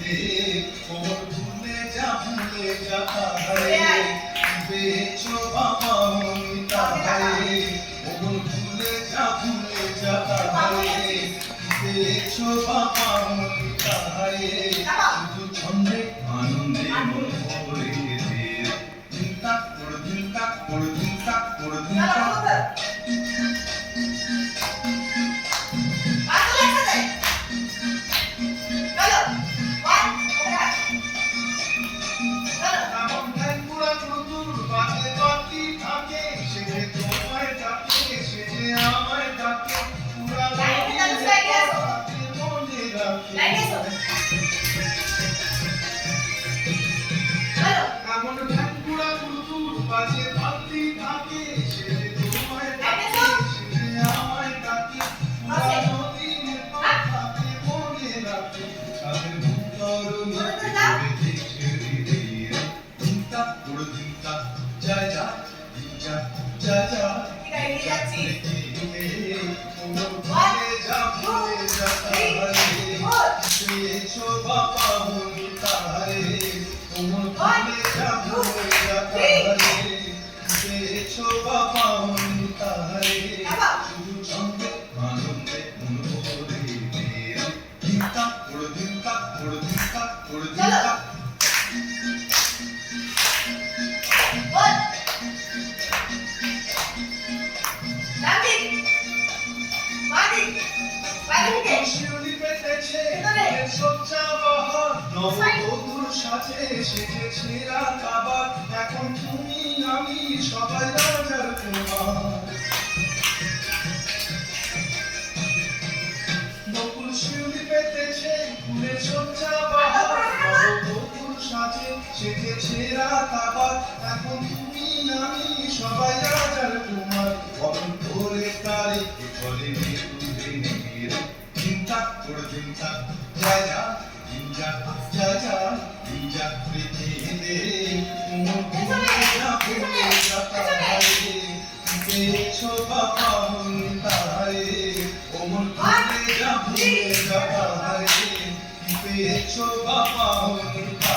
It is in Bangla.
কোমর ভুলে যা হারে বেছো বাবা মনিতা হারে কোমর ভুলে যা হারে বেছো বাবা মনিতা হারে শুধু ছন্দে আনন্দে মন ভরে দে দিন তাক পড় দিন তাক পড় দিন তাক পড় দিন তাক এখন তুমি আমি সবাই রাজার কুমার বকুল শিউলি পেতেছে ফুলে সজ্জা বাহার বকুল সাজে সেজেছে রাত আবার এখন তুমি আমি সবাই রাজার কুমার বরণ করে তারে চলে চিন্তা করে চিন্তা যায় যা চিন্তা যা যা চিন্তা দে বেছো বাবা মনিতা হারে ওমন ভুলে যা হারে বেছো বাবা মনিতা